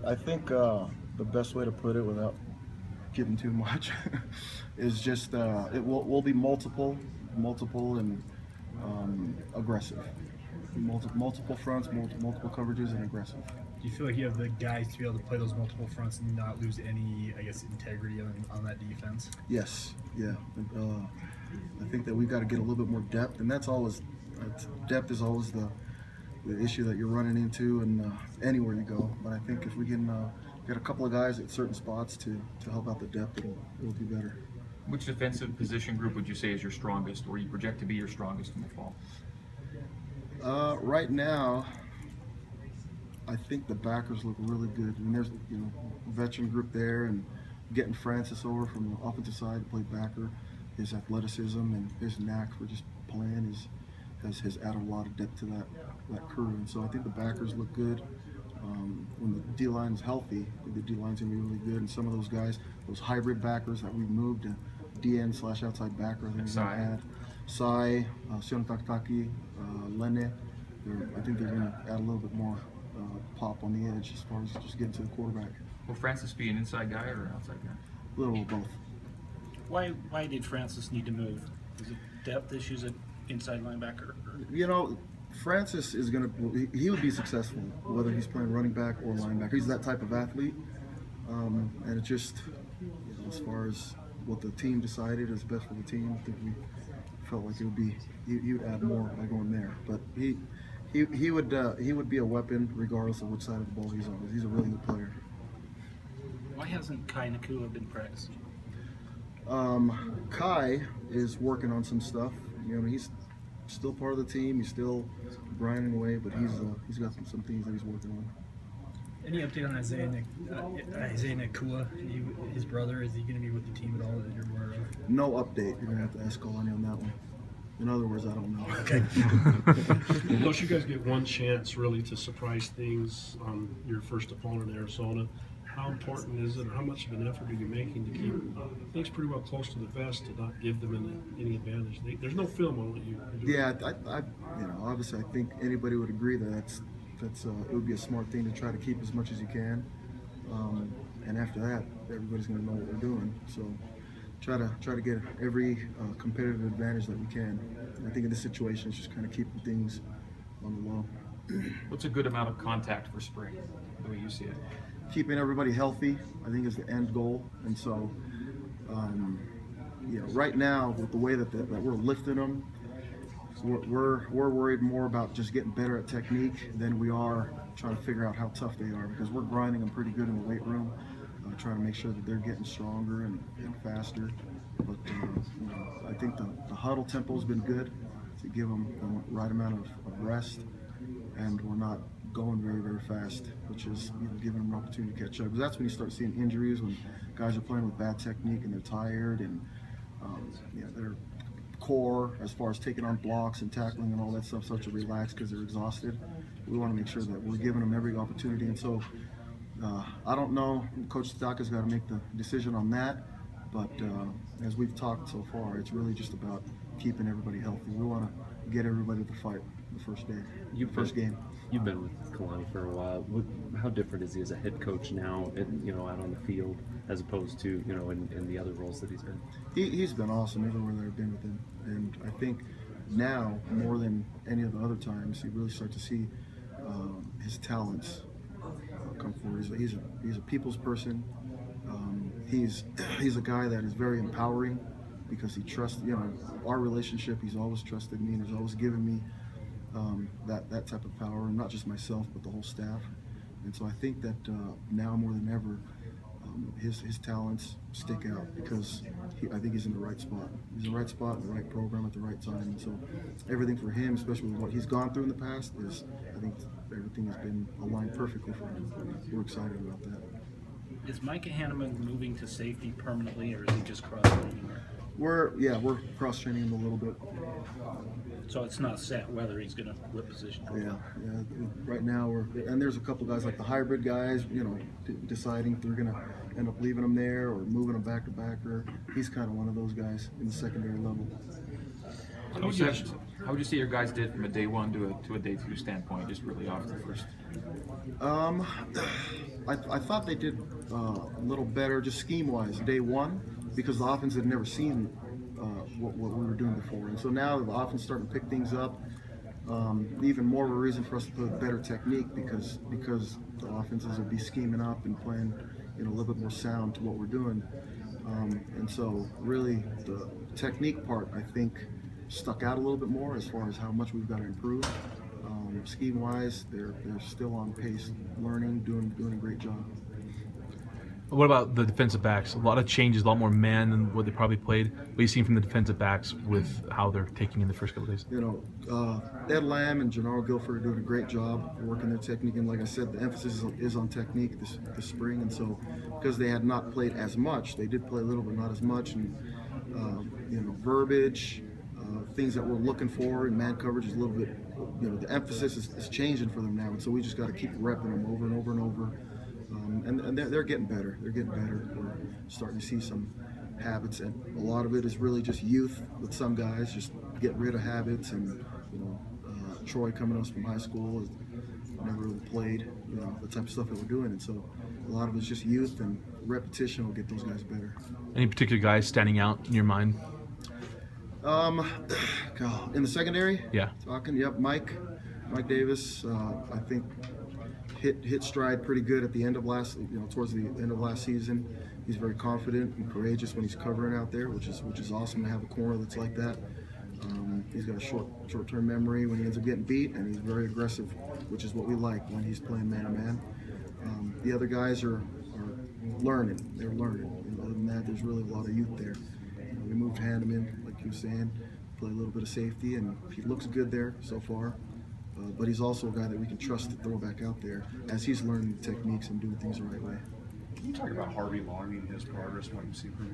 I think the best way to put it without giving too much is just it will be multiple and aggressive. Multiple fronts, multiple coverages, and aggressive. Do you feel like you have the guys to be able to play those multiple fronts and not lose any, I guess, integrity on that defense? Yes, yeah. I think that we've got to get a little bit more depth, and that's always depth is always the issue that you're running into, and anywhere you go. But I think if we can get a couple of guys at certain spots to help out the depth, it'll be better. Which defensive position group would you say is your strongest, or you project to be your strongest in the fall? Right now, I think the backers look really good. I mean, there's a veteran group there, and getting Francis over from the offensive side to play backer, his athleticism and his knack for just playing has added a lot of depth to that crew. And so I think the backers look good. When the D line is healthy, the D line's gonna be really good. And some of those guys, those hybrid backers that we've moved to DN/outside backer, I think we're gonna add Sai, Tuiaki, Lene. I think they're gonna add a little bit more pop on the edge as far as just getting to the quarterback. Will Francis be an inside guy or an outside guy? A little of both. Why did Francis need to move? Is it depth issues at inside linebacker? Francis is he would be successful whether he's playing running back or linebacker. He's that type of athlete, and it just as far as what the team decided is best for the team, I think we felt like it would be he would add more by going there. But he would be a weapon regardless of which side of the ball he's on. He's a really good player. Why hasn't Kai Nakua been practicing? Kai is working on some stuff. He's still part of the team. He's still grinding away, but he's got some things that he's working on. Any update on Isaiah Nakua, his brother? Is he going to be with the team at all that you're aware of? No update. You're going to have to ask Kalani on that one. In other words, I don't know. Okay. Don't you guys get one chance really to surprise things on your first opponent, Arizona? How important is it, or how much of an effort are you making to keep things pretty well close to the vest to not give them any advantage? There's no film on what you do. Yeah, I obviously I think anybody would agree that that's it would be a smart thing to try to keep as much as you can, and after that, everybody's going to know what we're doing. So try to get every competitive advantage that we can. And I think in this situation, it's just kind of keeping things on the low. What's a good amount of contact for spring, the way you see it? Keeping everybody healthy, I think, is the end goal. And so, right now with the way that we're lifting them, we're worried more about just getting better at technique than we are trying to figure out how tough they are, because we're grinding them pretty good in the weight room, trying to make sure that they're getting stronger and faster. But I think the huddle tempo has been good to give them the right amount of rest, and we're not going very, very fast, which is giving them an opportunity to catch up. Because that's when you start seeing injuries, when guys are playing with bad technique and they're tired, and their core, as far as taking on blocks and tackling and all that stuff, starts to relax because they're exhausted. We want to make sure that we're giving them every opportunity. And so I don't know, Coach Tuiaki's got to make the decision on that, but as we've talked so far, it's really just about keeping everybody healthy. We want to get everybody to fight the first day, first game. You've been with Kalani for a while. How different is he as a head coach now, out on the field, as opposed to in the other roles that he's been? He's been awesome everywhere that I've been with him, and I think now more than any of the other times, you really start to see his talents come forward. He's a people's person. He's a guy that is very empowering because he trusts. Our relationship. He's always trusted me, and he's always given me that type of power, and not just myself, but the whole staff. And so I think that now more than ever, his talents stick out because I think he's in the right spot. He's in the right spot, in the right program at the right time. And so everything for him, especially with what he's gone through in the past, I think everything has been aligned perfectly for him. We're excited about that. Is Micah Hanneman moving to safety permanently, or is he just cross-training? We're cross-training him a little bit. So it's not set whether he's going to flip position. Yeah. Right now and there's a couple guys like the hybrid guys, deciding if they're going to end up leaving him there or moving him back to backer. He's kind of one of those guys in the secondary level. How would you say your guys did from a day one to a day two standpoint, just really off the first? Um, I thought they did a little better just scheme-wise day one because the offense had never seen what we were doing before, and so now the offense starting to pick things up. Even more of a reason for us to put better technique because the offenses would be scheming up and playing a little bit more sound to what we're doing, and so really the technique part I think stuck out a little bit more as far as how much we've got to improve. Scheme-wise, they're still on pace, learning, doing a great job. What about the defensive backs? A lot of changes, a lot more man than what they probably played. What are you seeing from the defensive backs with how they're taking in the first couple of days? Ed Lamb and Gennaro Guilford are doing a great job working their technique, and like I said, the emphasis is on technique this spring, and so because they had not played as much, they did play a little but not as much, and verbiage, things that we're looking for in man coverage is a little bit, the emphasis is changing for them now, and so we just got to keep repping them over and over and over. And they're getting better. They're getting better. We're starting to see some habits, and a lot of it is really just youth with some guys, just get rid of habits. And Troy coming to us from high school has never really played, the type of stuff that we're doing, and so a lot of it's just youth and repetition will get those guys better. Any particular guys standing out in your mind? In the secondary, Yeah. Mike Davis, I think hit stride pretty good at the end of towards the end of last season. He's very confident and courageous when he's covering out there, which is awesome to have a corner that's like that. He's got a short-term memory when he ends up getting beat, and he's very aggressive, which is what we like when he's playing man-to-man. The other guys are learning. They're learning. Other than that, there's really a lot of youth there. We moved Hanneman, like you were saying, play a little bit of safety, and he looks good there so far. But he's also a guy that we can trust to throw back out there as he's learning the techniques and doing things the right way. Can you talk about Harvey Long and his progress, what you see from him?